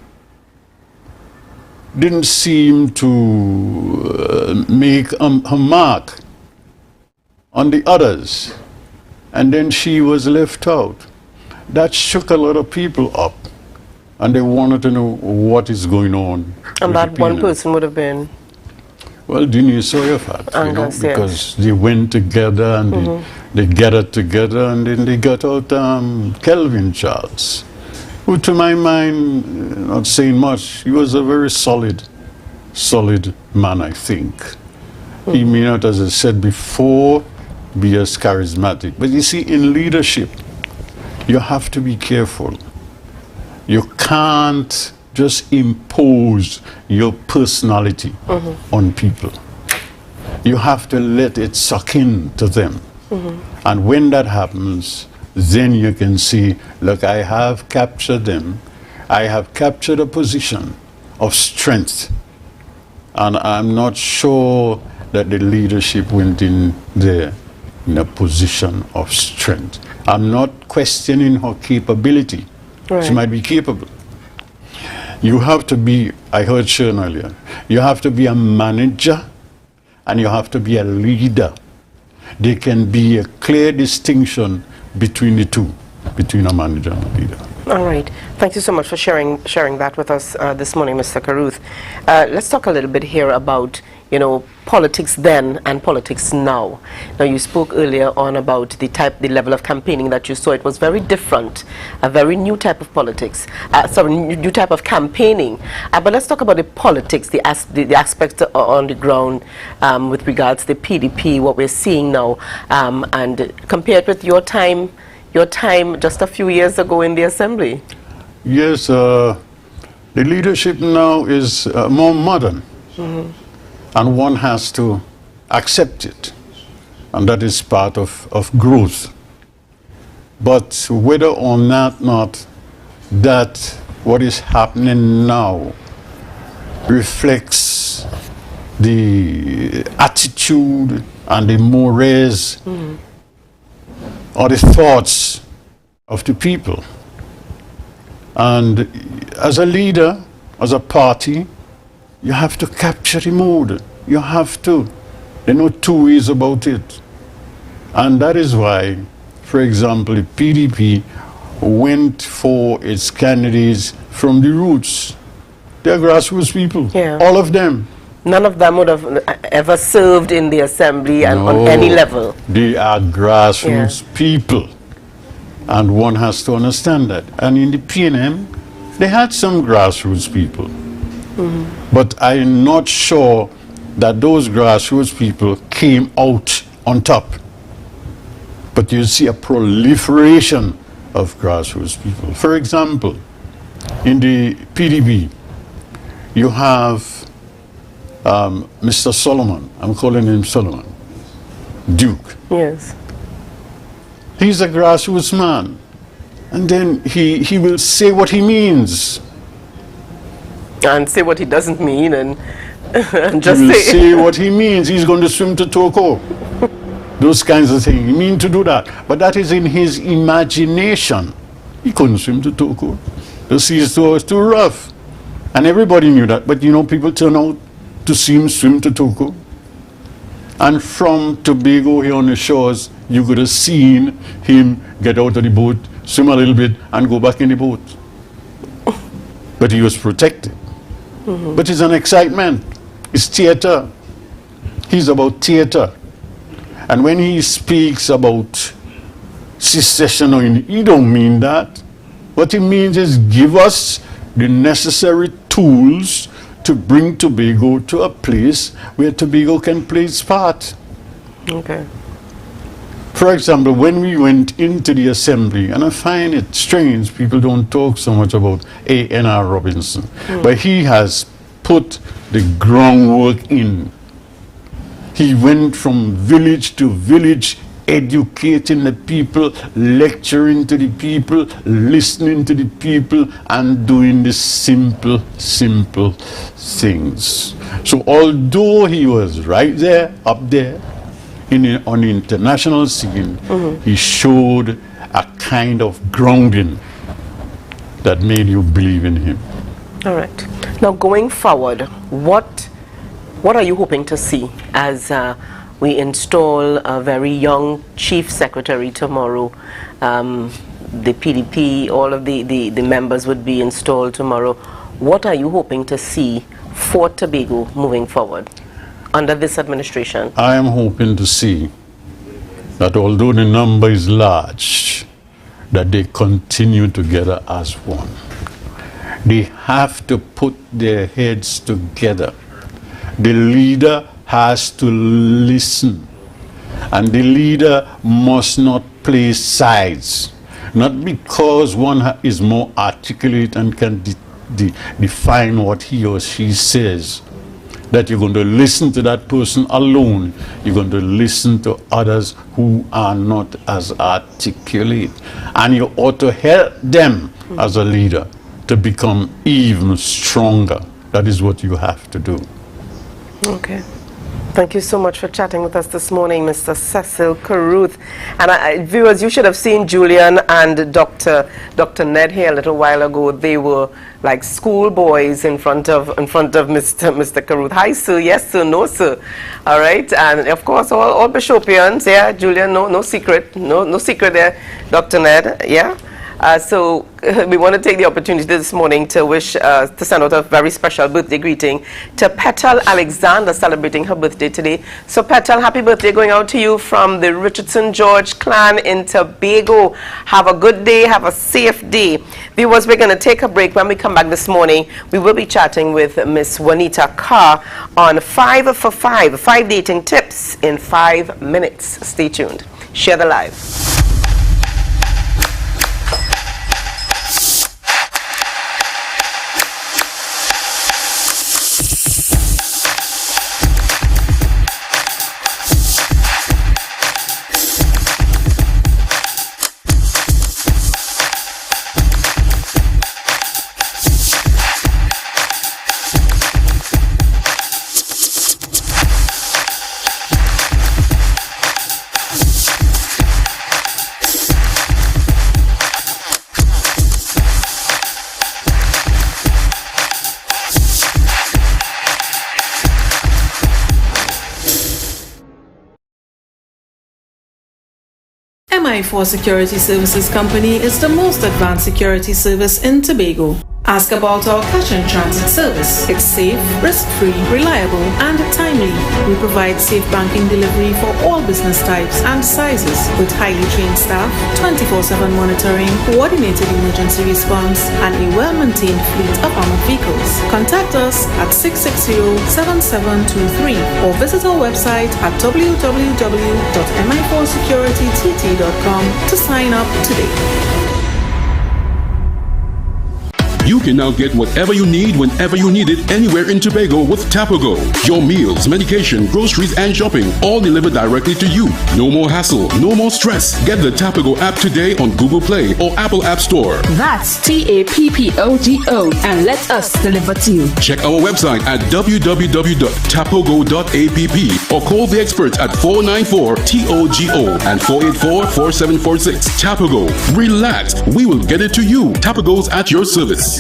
didn't seem to make a mark on the others. And then she was left out. That shook a lot of people up. And they wanted to know what is going on. And that one person would have been? Well, Denise Sawyerfat, because they went together and they gathered together, and then they got out Kelvin Charles, who to my mind, not saying much, he was a very solid man, I think. He may not, as I said before, be as charismatic. But you see, in leadership, you have to be careful. You can't just impose your personality on people. You have to let it suck in to them. And when that happens, then you can see, look, I have captured them. I have captured a position of strength. And I'm not sure that the leadership went in there in a position of strength. I'm not questioning her capability. She might be capable. You have to be, I heard Sharon earlier, you have to be a manager and you have to be a leader. There can be a clear distinction between the two. between a manager and a leader. All right. Thank you so much for sharing that with us this morning, Mr. Carruth. Let's talk a little bit here about, you know, politics then and politics now. Now, you spoke earlier on about the level of campaigning that you saw. It was very different, a very new type of politics, new type of campaigning. But let's talk about the politics, the aspects on the ground with regards to the PDP, what we're seeing now, and compared with your time just a few years ago in the Assembly. Yes, the leadership now is more modern. And one has to accept it. And that is part of growth. But whether or not that what is happening now reflects the attitude and the mores or the thoughts of the people. And as a leader, as a party, you have to capture the mood. You have to. There are no two ways about it. And that is why, for example, the PDP went for its candidates from the roots. They're grassroots people, all of them. None of them would have ever served in the Assembly and on any level. They are grassroots people. And one has to understand that. And in the PNM, they had some grassroots people. But I'm not sure that those grassroots people came out on top. But you see a proliferation of grassroots people. For example, in the PDP, you have Mr. Solomon, I'm calling him Solomon, Duke. Yes. He's a grassroots man. And then he will say what he means. And say what he doesn't mean, and just he will say what he means. He's going to swim to Tobago. Those kinds of things. He means to do that. But that is in his imagination. He couldn't swim to Tobago. The sea was too rough. And everybody knew that. But you know, people turn out to see him swim to Tobago. And from Tobago here on the shores, you could have seen him get out of the boat, swim a little bit, and go back in the boat. But he was protected. But it's an excitement. It's theater. He's about theater. And when he speaks about secession, he don't mean that. What he means is give us the necessary tools to bring Tobago to a place where Tobago can play its part. Okay. For example, when we went into the Assembly, and I find it strange, people don't talk so much about A.N.R. Robinson, but he has put the groundwork in. He went from village to village, educating the people, lecturing to the people, listening to the people, and doing the simple things. So although he was right there, up there, on the international scene, he showed a kind of grounding that made you believe in him. All right. Now, going forward, what are you hoping to see as we install a very young chief secretary tomorrow? The PDP, all of the members would be installed tomorrow. What are you hoping to see for Tobago moving forward under this administration? I am hoping to see that although the number is large, that they continue together as one. They have to put their heads together. The leader has to listen. And the leader must not play sides. Not because one is more articulate and can define what he or she says, that you're going to listen to that person alone. You're going to listen to others who are not as articulate. And you ought to help them as a leader to become even stronger. That is what you have to do. Okay. Thank you so much for chatting with us this morning, Mr. Cecil Carruth. And viewers, you should have seen Julian and Dr. Ned here a little while ago. They were like schoolboys in front of Mr. Carruth. Hi, sir. Yes, sir. No, sir. All right. And of course, all Bishopians. Yeah, Julian. No secret. No secret there. Dr. Ned. Yeah. So we want to take the opportunity this morning to wish, to send out a very special birthday greeting to Petal Alexander, celebrating her birthday today. So Petal, happy birthday going out to you from the Richardson George clan in Tobago. Have a good day, have a safe day. Viewers, we're going to take a break. When we come back this morning, we will be chatting with Miss Juanita Carr on 5 for 5 dating tips in 5 minutes. Stay tuned. Share the live. MI4 Security Services Company is the most advanced security service in Tobago. Ask about our cash and transit service. It's safe, risk-free, reliable, and timely. We provide safe banking delivery for all business types and sizes with highly trained staff, 24/7 monitoring, coordinated emergency response, and a well-maintained fleet of armored vehicles. Contact us at 660-7723 or visit our website at www.mi4securitytt.com to sign up today. You can now get whatever you need whenever you need it anywhere in Tobago with Tobago. Your meals, medication, groceries, and shopping all delivered directly to you. No more hassle, no more stress. Get the Tobago app today on Google Play or Apple App Store. That's TAPPOGO and let us deliver to you. Check our website at www.tapogo.app or call the experts at 494-TOGO and 484-4746. Tobago. Relax. We will get it to you. Tobago's at your service.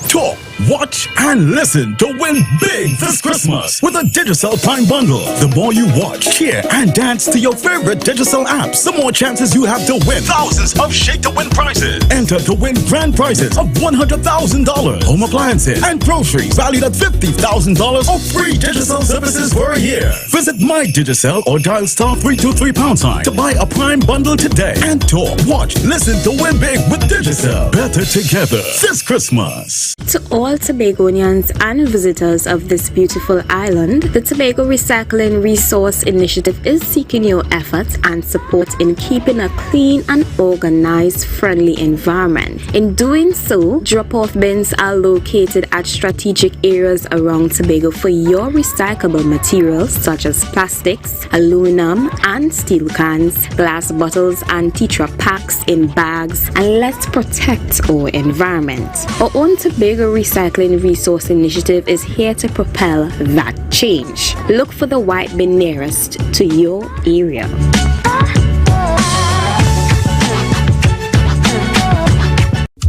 Talk, watch, and listen to win big this Christmas with a Digicel Prime Bundle. The more you watch, hear, and dance to your favorite Digicel apps, the more chances you have to win thousands of shake-to-win prizes. Enter to win grand prizes of $100,000, home appliances, and groceries valued at $50,000 or free Digicel services for a year. Visit My Digicel or dial *323# to buy a Prime Bundle today. And talk, watch, listen to win big with Digicel. Better together this Christmas. To all Tobagonians and visitors of this beautiful island, the Tobago Recycling Resource Initiative is seeking your efforts and support in keeping a clean and organized, friendly environment. In doing so, drop-off bins are located at strategic areas around Tobago for your recyclable materials such as plastics, aluminum and steel cans, glass bottles and tetra packs in bags, and let's protect our environment. Our own Tobago Recycling Resource Initiative is here to propel that change. Look for the white bin nearest to your area.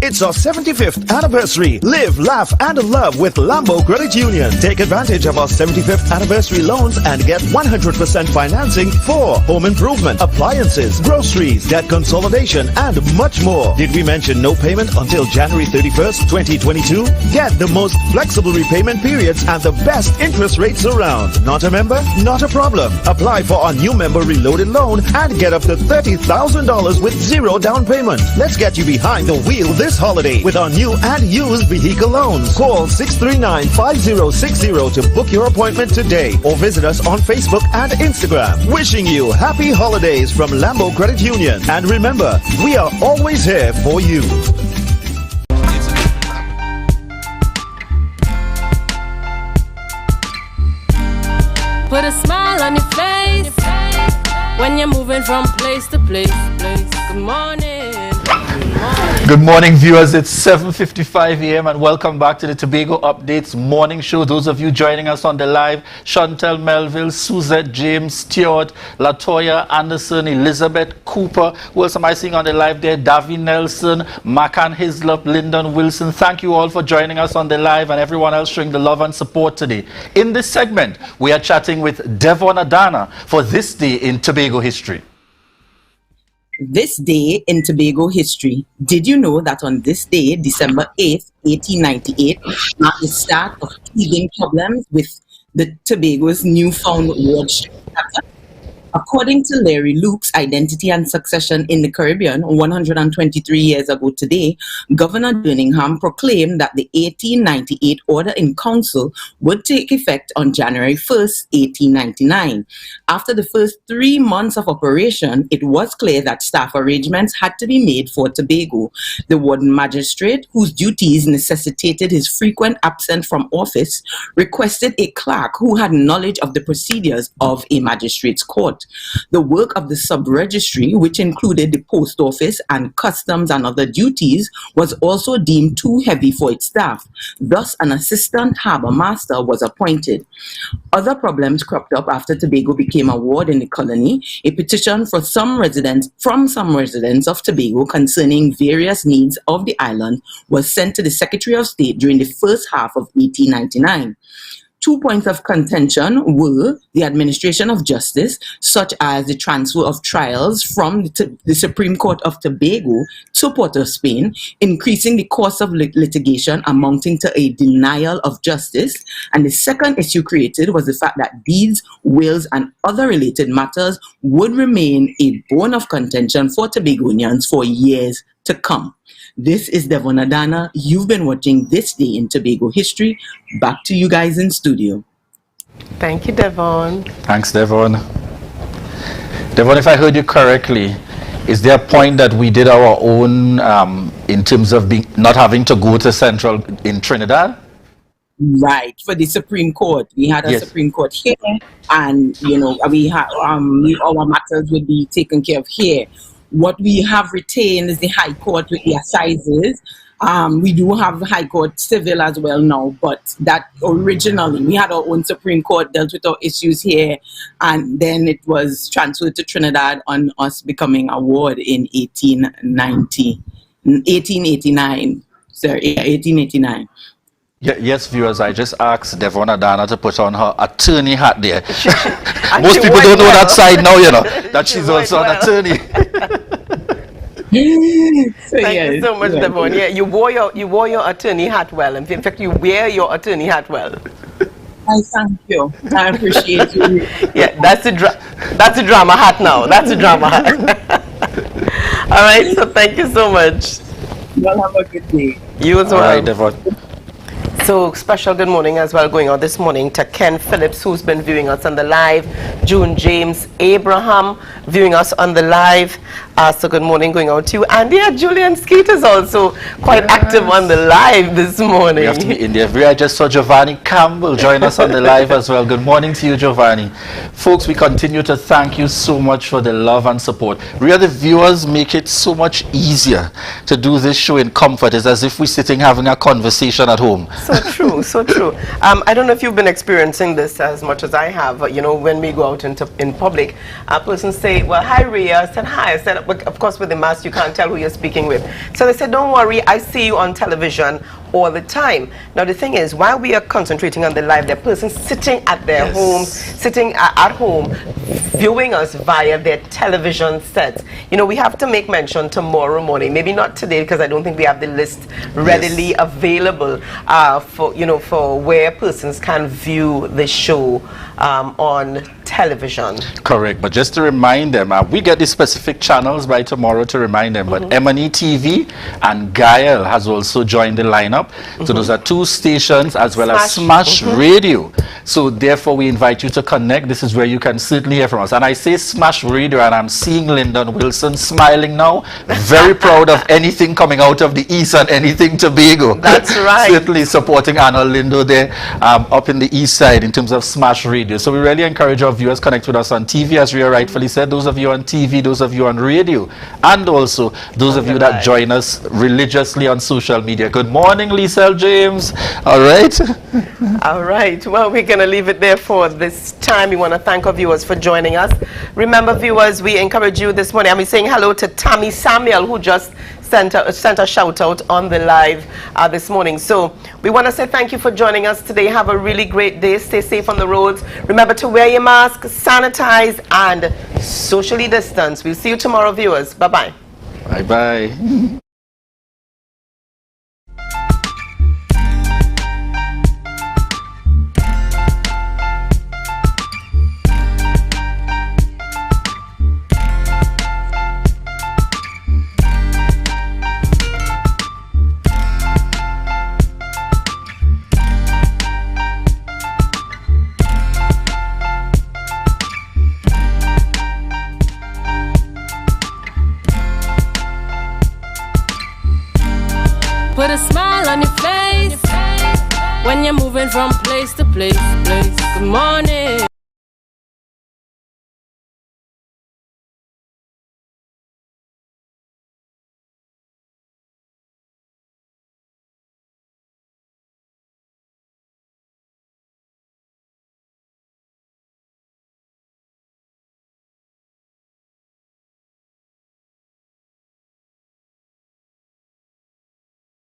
It's our 75th anniversary. Live, laugh, and love with Lambo Credit Union. Take advantage of our 75th anniversary loans and get 100% financing for home improvement, appliances, groceries, debt consolidation, and much more. Did we mention no payment until January 31st, 2022? Get the most flexible repayment periods and the best interest rates around. Not a member? Not a problem. Apply for our new member reloaded loan and get up to $30,000 with zero down payment. Let's get you behind the wheel this holiday with our new and used vehicle loans. Call 639-5060 to book your appointment today or visit us on Facebook and Instagram. Wishing you happy holidays from Lambo Credit Union. And remember, we are always here for you. Put a smile on your face when you're moving from place to place. Good morning. Good morning, viewers. It's 7:55 a.m. and welcome back to the Tobago Updates morning show. Those of you joining us on the live, Chantel Melville, Suzette James, Stewart, Latoya Anderson, Elizabeth Cooper. Who else am I seeing on the live there? Davy Nelson, Macan Hislop, Lyndon Wilson. Thank you all for joining us on the live and everyone else showing the love and support today. In this segment, we are chatting with Devon Adana for this day in Tobago history. This day in Tobago history. Did you know that on this day, December 8th, 1898, marked the start of teething problems with the Tobago's newfound wardship? According to Larry Luke's Identity and Succession in the Caribbean, 123 years ago today, Governor Birmingham proclaimed that the 1898 Order in Council would take effect on January 1st, 1899. After the first 3 months of operation, it was clear that staff arrangements had to be made for Tobago. The warden magistrate, whose duties necessitated his frequent absence from office, requested a clerk who had knowledge of the procedures of a magistrate's court. The work of the sub-registry, which included the post office and customs and other duties, was also deemed too heavy for its staff. Thus, an assistant harbour master was appointed. Other problems cropped up after Tobago became a ward in the colony. A petition from some residents of Tobago concerning various needs of the island was sent to the Secretary of State during the first half of 1899. 2 points of contention were the administration of justice, such as the transfer of trials from the Supreme Court of Tobago to Port of Spain, increasing the cost of litigation amounting to a denial of justice. And the second issue created was the fact that deeds, wills, and other related matters would remain a bone of contention for Tobagonians for years to come. This is Devon Adana. You've been watching This Day in Tobago History. Back to you guys in studio. Thank you, Devon. Thanks, Devon. Devon, if I heard you correctly, is there a point that we did our own in terms of not having to go to Central in Trinidad? Right, for the Supreme Court. We had a Supreme Court here, and we had our matters would be taken care of here. What we have retained is the High Court with the assizes. We do have the High Court civil as well now, but that originally we had our own Supreme Court, dealt with our issues here, and then it was transferred to Trinidad on us becoming a ward in 1889. Yes, viewers, I just asked Devon Adana to put on her attorney hat there. Most people don't know that side now, that she's also an attorney. Thank you so much, Devon. Yeah, you wore your attorney hat well. In fact, you wear your attorney hat well. I thank you. I appreciate you. Yeah, that's a drama hat now. That's a drama hat. All right, so thank you so much. Well, have a good day. You as well. All right, Devon. So special good morning as well going on this morning to Ken Phillips, who's been viewing us on the live, June James Abraham viewing us on the live. So good morning going out to you. And yeah, Julian Skeet is also quite active on the live this morning. We have to be in there. I just saw Giovanni Campbell join us on the live as well. Good morning to you, Giovanni. Folks, we continue to thank you so much for the love and support. The viewers make it so much easier to do this show in comfort. It's as if we're sitting having a conversation at home. So true, so true. I don't know if you've been experiencing this as much as I have. When we go out in public, a person say, well, hi, Rhea. I said, hi. I said, but of course, with the mask, you can't tell who you're speaking with. So they said, don't worry, I see you on television all the time. Now, the thing is, while we are concentrating on the live, there are persons sitting at their homes, sitting at home, viewing us via their television sets. We have to make mention tomorrow morning, maybe not today, because I don't think we have the list readily available for where persons can view the show on television. Correct, but just to remind them, we get the specific channels by tomorrow to remind them, but M&E TV and Gael has also joined the lineup. So those are two stations as well as Smash Radio. So therefore we invite you to connect. This is where you can certainly hear from us. And I say Smash Radio, and I'm seeing Lyndon Wilson smiling now. Very proud of anything coming out of the East and anything Tobago. That's right. Certainly supporting Arnold Lindo there up in the East Side in terms of Smash Radio. So we really encourage our viewers connect with us on TV, as Rhea rightfully said, those of you on TV, those of you on radio, and also those of you that join us religiously on social media. Good morning, Lisa James. All right. All right. Well, we're going to leave it there for this time. We want to thank our viewers for joining us. Remember, viewers, we encourage you this morning. I'm saying hello to Tammy Samuel, who just sent a shout out on the live this morning. So we want to say thank you for joining us today. Have a really great day. Stay safe on the roads. Remember to wear your mask, sanitize, and socially distance. We'll see you tomorrow, viewers. Bye-bye. Bye-bye. Put a smile on your face when you're moving from place to place. Good morning.